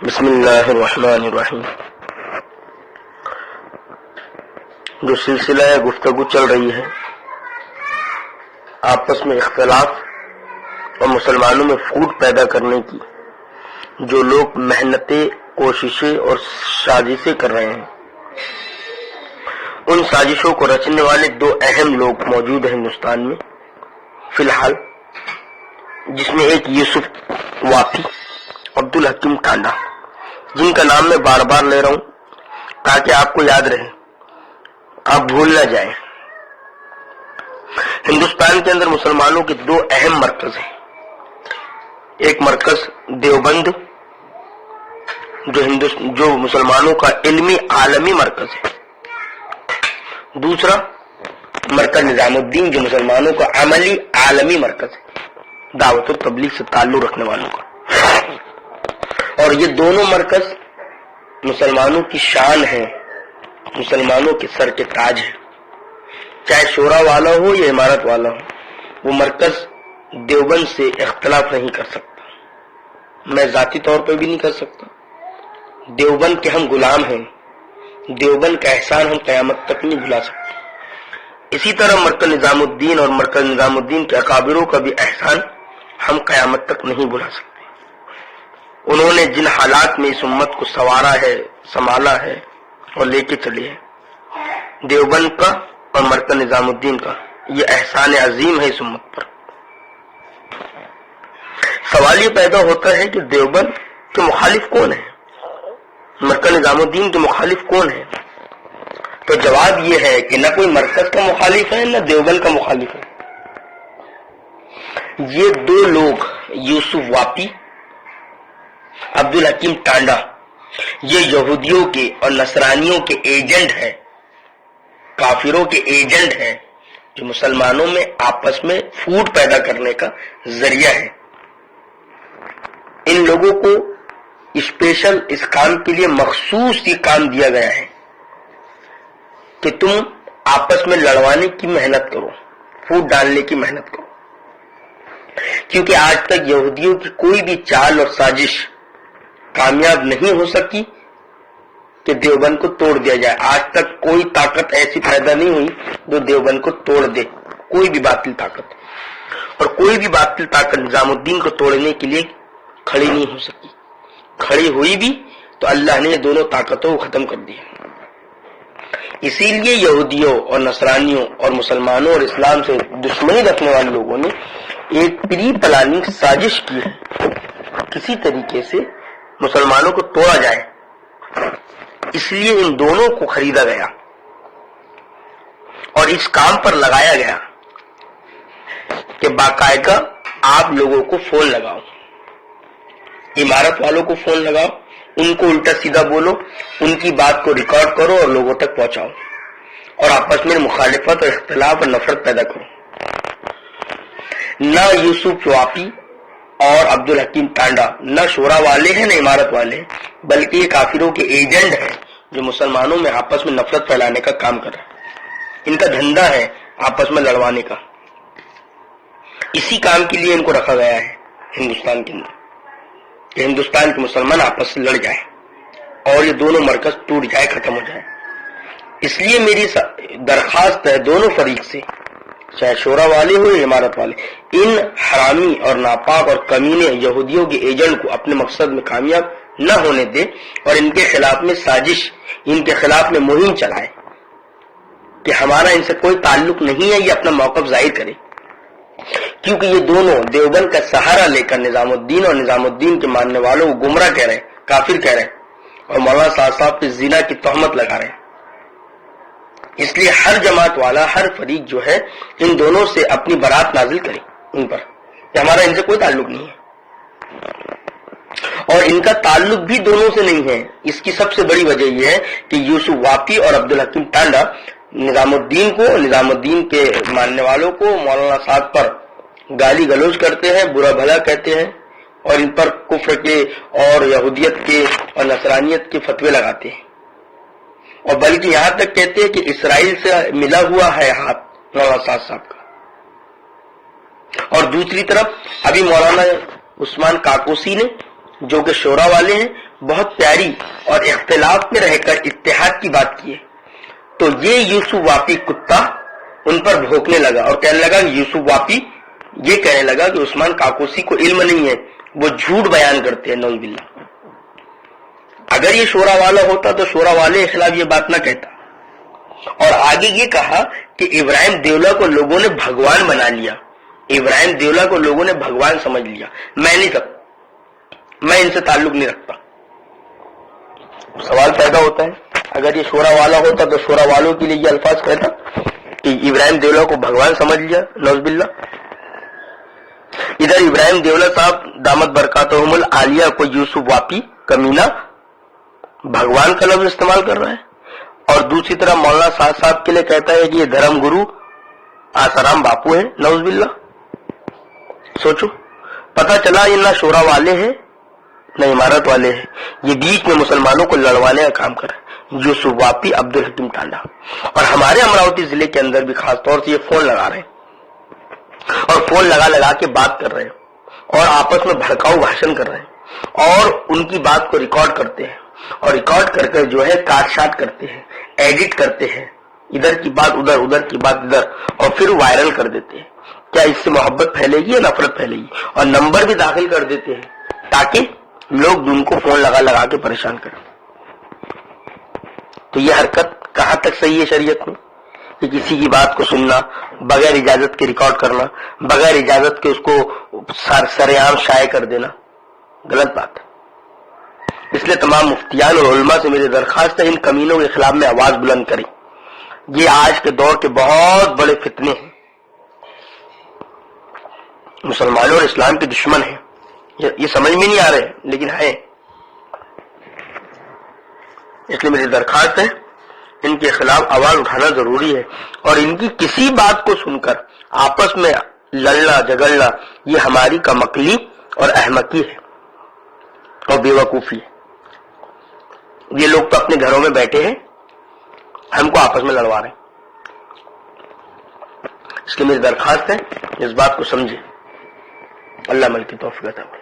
بسم اللہ الرحمن الرحیم۔ جو سلسلہ گفتگو چل رہی ہے آپس میں اختلاف اور مسلمانوں میں فوٹ پیدا کرنے کی، جو لوگ محنتیں، کوششیں اور سازشیں کر رہے ہیں، ان سازشوں کو رچنے والے دو اہم لوگ موجود ہیں ہندوستان میں فی الحال، جس میں ایک یوسف واپی، عبدالحکیم ٹانڈا، جن کا نام میں بار بار لے رہا ہوں تاکہ آپ کو یاد رہے، آپ بھول نہ جائیں۔ ہندوستان کے اندر مسلمانوں کے دو اہم مرکز ہیں، ایک مرکز دیوبند جو مسلمانوں کا علمی عالمی مرکز ہے، دوسرا مرکز نظام الدین جو مسلمانوں کا عملی عالمی مرکز ہے، دعوت و تبلیغ سے تعلق رکھنے والوں کا۔ اور یہ دونوں مرکز مسلمانوں کی شان ہے، مسلمانوں کے سر کے تاج ہے، چاہے شورا والا ہو یا امارت والا ہو، وہ مرکز دیوبند سے اختلاف نہیں کر سکتا، میں ذاتی طور پہ بھی نہیں کر سکتا۔ دیوبند کے ہم غلام ہیں، دیوبند کا احسان ہم قیامت تک نہیں بھلا سکتے۔ اسی طرح مرکز نظام الدین اور مرکز نظام الدین کے اکابروں کا بھی احسان ہم قیامت تک نہیں بھلا سکتے۔ انہوں نے جن حالات میں اس امت کو سنوارا ہے، سنبھالا ہے اور لے کے چلے ہیں، دیوبند کا اور مرکز نظام الدین کا یہ احسان عظیم ہے اس امت پر۔ سوال یہ پیدا ہوتا ہے کہ دیوبند کے مخالف کون ہیں، مرکز نظام الدین کے مخالف کون ہیں؟ تو جواب یہ ہے کہ نہ کوئی مرکز کا مخالف ہے نہ دیوبند کا مخالف ہے۔ یہ دو لوگ یوسف واپی، عبدالحکیم ٹانڈا، یہ یہودیوں کے اور نصرانیوں کے ایجنٹ ہیں، کافروں کے ایجنٹ ہیں، جو مسلمانوں میں آپس میں فوٹ پیدا کرنے کا ذریعہ ہے۔ ان لوگوں کو اسپیشل اس کام کے لیے مخصوص یہ کام دیا گیا ہے کہ تم آپس میں لڑوانے کی محنت کرو، فوٹ ڈالنے کی محنت کرو، کیونکہ آج تک یہودیوں کی کوئی بھی چال اور سازش کامیاب نہیں ہو سکی کہ دیوبند کو توڑ دیا جائے۔ آج تک کوئی طاقت ایسی پیدا نہیں ہوئی جو دیوبند کو توڑ دے، کوئی بھی باطل طاقت، اور کوئی بھی باطل طاقت نظام الدین کو توڑنے کے لیے کھڑی نہیں ہو سکی۔ کھڑی ہوئی بھی تو اللہ نے یہ دونوں طاقتوں کو ختم کر دیا۔ اسی لیے یہودیوں اور نصرانیوں اور مسلمانوں اور اسلام سے دشمنی رکھنے والے لوگوں نے ایک پری پلاننگ سازش کی ہے، کسی طریقے سے مسلمانوں کو توڑا جائے۔ اس لیے ان دونوں کو خریدا گیا اور اس کام پر لگایا گیا کہ باقاعدہ آپ لوگوں کو فون لگاؤ، عمارت والوں کو فون لگاؤ، ان کو الٹا سیدھا بولو، ان کی بات کو ریکارڈ کرو اور لوگوں تک پہنچاؤ، اور آپس میں مخالفت اور اختلاف اور نفرت پیدا کرو۔ نہ یوسف واپی اور عبدالحکیم ٹانڈا نہ شورا والے ہیں نہ عمارت والے ہیں، بلکہ یہ کافروں کے ایجنٹ ہیں جو مسلمانوں میں آپس میں نفرت پھیلانے کا کام کر رہے ہیں۔ ان کا دھندا ہے آپس میں لڑوانے کا، اسی کام کے لیے ان کو رکھا گیا ہے ہندوستان کے اندر، کہ ہندوستان کے مسلمان آپس سے لڑ جائیں اور یہ دونوں مرکز ٹوٹ جائے، ختم ہو جائے۔ اس لیے میری درخواست ہے دونوں فریق سے، چاہے شورا والے ہو یا عمارت والے، ان حرامی اور ناپاک اور کمینے یہودیوں کے ایجنٹ کو اپنے مقصد میں کامیاب نہ ہونے دے اور ان کے خلاف میں سازش، ان کے خلاف میں مہم چلائے کہ ہمارا ان سے کوئی تعلق نہیں ہے، یہ اپنا موقف ظاہر کرے، کیونکہ یہ دونوں دیوبند کا سہارا لے کر نظام الدین اور نظام الدین کے ماننے والوں کو گمراہ کہہ رہے ہیں، کافر کہہ رہے ہیں، اور مولانا صاحب پہ زنا کی تہمت لگا رہے ہیں۔ اس لیے ہر جماعت والا، ہر فریق جو ہے ان دونوں سے اپنی برات نازل کرے ان پر کہ ہمارا ان سے کوئی تعلق نہیں ہے، اور ان کا تعلق بھی دونوں سے نہیں ہے۔ اس کی سب سے بڑی وجہ یہ ہے کہ یوسف واپی اور عبدالحکیم ٹانڈا نظام الدین کو، نظام الدین کے ماننے والوں کو، مولانا صاحب پر گالی گلوچ کرتے ہیں، برا بھلا کہتے ہیں، اور ان پر کفر کے اور یہودیت کے اور نصرانیت کے فتوے لگاتے ہیں، اور بلکہ یہاں تک کہتے ہیں کہ اسرائیل سے ملا ہوا ہے ہاتھ مولانا صاحب کا۔ اور دوسری طرف ابھی مولانا عثمان کاکوسی نے جو کہ شورا والے ہیں، بہت پیاری اور اختلاف میں رہ کر اتحاد کی بات کی ہے. تو یہ یوسف واپی کتا ان پر بھونکنے لگا اور کہنے لگا کہ یوسف واپی یہ کہنے لگا کہ عثمان کاکوسی کو علم نہیں ہے، وہ جھوٹ بیان کرتے ہیں، نعوذ باللہ. اگر یہ شورا والا ہوتا تو شورا والے کے خلاف یہ بات نہ کہتا. اور آگے یہ کہا کہ ابراہیم دیولا کو لوگوں نے بھگوان بنا لیا، ابراہیم دیولا کو لوگوں نے بھگوان سمجھ لیا. میں نہیں سکتا، میں ان سے تعلق نہیں رکھتا. سوال پیدا ہوتا ہے اگر یہ شورا والا ہوتا تو شورا والوں کے لیے یہ الفاظ کہتا کہ ابراہیم دیولا کو بھگوان سمجھ لیا، نعوذ باللہ. ادھر ابراہیم دیولا صاحب دامت برکاتہم العالیہ کو یوسف واپی کمینہ بھگوان کا لفظ استعمال کر رہا ہے، اور دوسری طرف مولانا صاحب کے لیے کہتا ہے کہ یہ دھرم گرو آسارام باپو ہے، نعوذ باللہ. سوچو، پتہ چلا یہ نہ شورا والے ہیں نہ عمارت والے ہیں، یہ بیچ میں مسلمانوں کو لڑوانے کا کام کر رہے ہیں، یوسف واپی عبدالحکیم ٹانڈا. اور ہمارے امراوتی ضلع کے اندر بھی خاص طور سے یہ فون لگا رہے ہیں اور فون لگا کے بات کر رہے ہیں اور آپس میں بھڑکاؤ بھاشن کر رہے ہیں اور ان کی بات کو ریکارڈ کرتے ہیں اور ریکارڈ کر کر جو ہے کاٹ شاٹ کرتے ہیں، ایڈٹ کرتے ہیں، ادھر کی بات ادھر، ادھر کی بات ادھر، اور پھر وائرل کر دیتے ہیں. کیا اس سے محبت پھیلے گی یا نفرت پھیلے گی؟ اور نمبر بھی داخل کر دیتے ہیں تاکہ لوگ ان کو فون لگا کے پریشان کریں. تو یہ حرکت کہاں تک صحیح ہے شریعت میں کہ کسی کی بات کو سننا، بغیر اجازت کے ریکارڈ کرنا، بغیر اجازت کے اس کو سرعام شائع کر دینا غلط بات ہے. اس لیے تمام مفتیان اور علماء سے میری درخواست ہے ان کمینوں کے خلاف میں آواز بلند کریں. یہ آج کے دور کے بہت بڑے فتنے ہیں، مسلمانوں اور اسلام کے دشمن ہیں. یہ سمجھ میں نہیں آ رہے لیکن ہیں. اس لیے میری درخواست ہے ان کے خلاف آواز اٹھانا ضروری ہے، اور ان کی کسی بات کو سن کر آپس میں لڑنا جھگڑنا یہ ہماری کمعقلی اور احمقی ہے اور بے وقوفی ہے. یہ لوگ تو اپنے گھروں میں بیٹھے ہیں، ہم کو آپس میں لڑوا رہے ہیں. اس لیے میری درخواست ہے اس بات کو سمجھے. اللہ مل کی توفیق عطا فرمائے.